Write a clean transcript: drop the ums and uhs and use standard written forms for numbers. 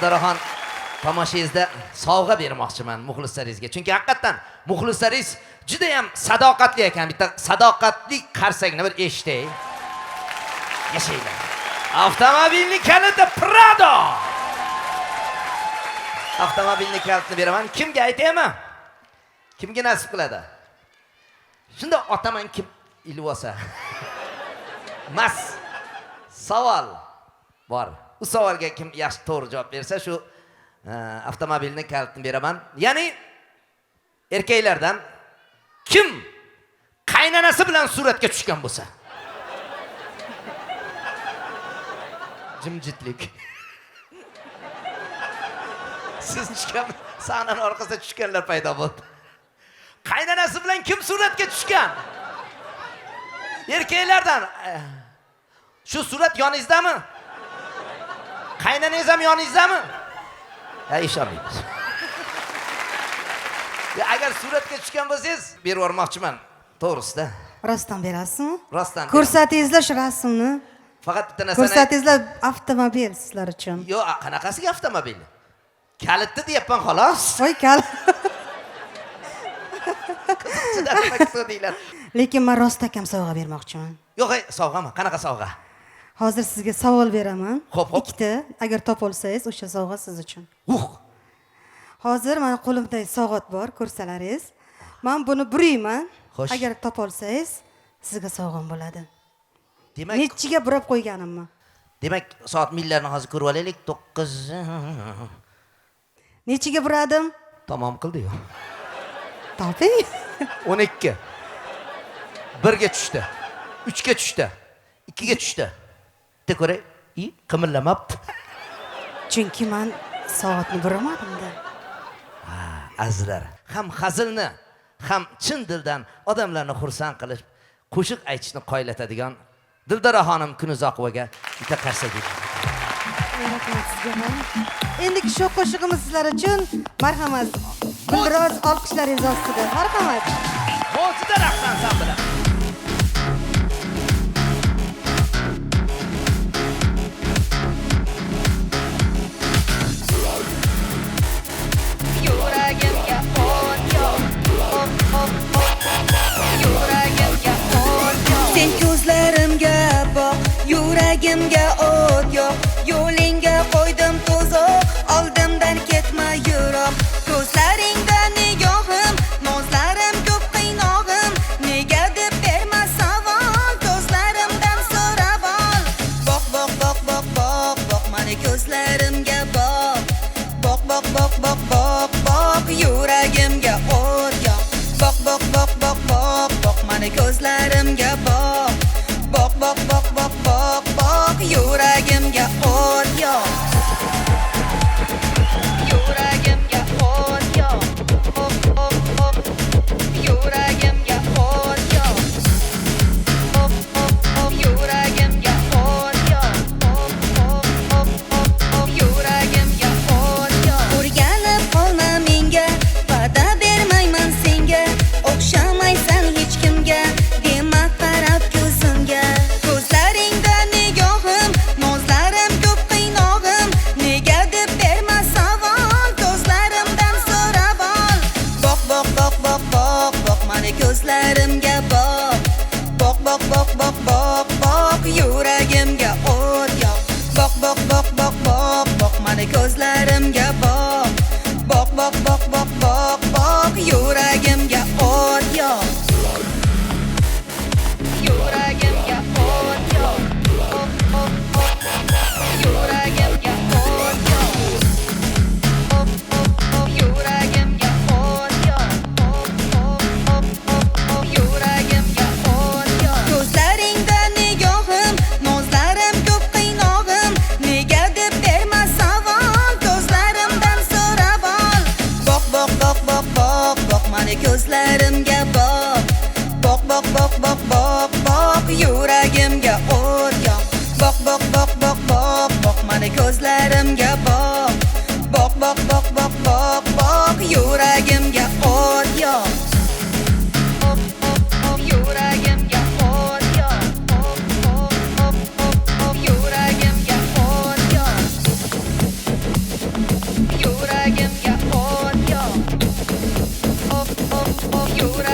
Daraxon tomoshangizni sovg'a bermoqchiman muxlislaringizga. Chunki haqiqatan muxlislaringiz juda ham sadoqatli ekan. Bitta sadoqatli qarsakni bir eshitay. Yashaylar. Avtomobilning kaliti Prado. Avtomobilning kalitini beraman. Kimga aytaymi? Kimga nasib qiladi? Shunda otaman kim ilib olsa. Mas savol bor. Bu savolga kim yaxshi to'g'ri javob bersa, shu avtomobilning kalitini beraman. Ya'ni erkaklardan kim qaynanasi bilan suratga tushgan bo'lsa. Jimjitlik. Siz tushgan, sahnaning orqasida tushganlar paydo bo'ldi. Qaynanasi bilan kim suratga tushgan? Erkaklardan. Shu surat yoningizdami? Qaynanangiz ham yoningizdami? Ishonmaymiz. Agar suratga tushgan bo'lsangiz, berib yubormoqchiman. To'g'risida. Rostdan berasizmi? Rostdan. Ko'rsatingizlar shu rasmni. Faqat bitta narsani. Ko'rsatingizlar avtomobil sizlar uchun. Yo'q, qanaqasiga avtomobil? Kalitni deyapman xolos. Voy kalit. Lekin men rostakam sovg'a bermoqchiman. Yo'q, sovg'ami? Qanaqa sovg'a? Hozir sizga savol beraman. Xo'p. Ikkita, agar topolsangiz, o'sha sovg'a siz uchun. Hozir men qo'limda soat bor, ko'rsalaringiz. Men buni burayman. Agar topolsangiz, sizga sovg'am bo'ladi. Demak, nechiga burab qo'yganimmi? Demak, soat millarni hozir ko'rib olaylik. 9. Nechiga buradim? Tamom qildi-yu. Toping. 12. 1ga tushdi. 3ga tushdi. 2ga tushdi. Bitta ko'ray, qimirlamabdi. Chunki men soatni buramadim-da. Azizlar, ham hazilni, ham chin dildan odamlarni xursand qilish, qo'shiq aytishni qoyillatadigan Dildora xonim Kunuzoqovaga bitta qarsak edi. Rahmat sizga. Endiki shu qo'shig'imiz sizlar uchun. Marhamat. Biroz olqishlaringiz ostida. Marhamat. Mo'jiza raqs ansambli. Yuragimga o't yo'q. Yuragimga o't yo'q. Sen ko'zlarimga boq, yuragimga o't yo'q. Yo'lingga qo'ydim to'zoq, oldimdan ketma yiroq. Ko'zlaringda nigohim, nozlarim ko'p qiynog'im. Nega deb berma savol, ko'zlarimdan so'rab ol. Boq, boq, boq, boq, boq, boq, mani ko'zlarimga boq. Boq, boq, boq, boq, boq, boq, yuragimga o't yo'q. Boq, boq, boq, boq, boq, boq, mani ko'zlarimga boq. Boq, boq, boq, boq, boq, boq, yuragimga o't yo'q. Yuragimga o't yo'q. Yuragimga o't yo'q. Yuragimga o't yo'q. Yuragimga o't yo'q. O'rganib qolma menga, va'da bermayman senga. O'xshamaysan hech kimga, dema qarab ko'zimga. Ko'zlaringda nigohim, nozlarim ko'p qiynog'im. Nega deb berma savol, ko'zlarimdan so'rab ol. Boq, boq, boq, boq, boq, boq, mani ko'zlarimga boq. Boq, boq, boq, boq, boq, boq, yuragimga o't yo'q. Boq, boq, boq, boq, boq, boq, mani ko'zlarimga boq. Boq, boq, boq, boq, boq, boq, yuragimga o't yo'q. Yuragimga o't yo'q. Yuragimga o't yo'q. Yuragimga o't yo'q. Yuragimga o't yo'q. Ko'zlaringda nigohim, nozlarim ko'p qiynog'im. Nega deb berma savol, ko'zlarimdan so'rab ol. Boq, boq, boq, boq, boq, boq, mani to'g'ri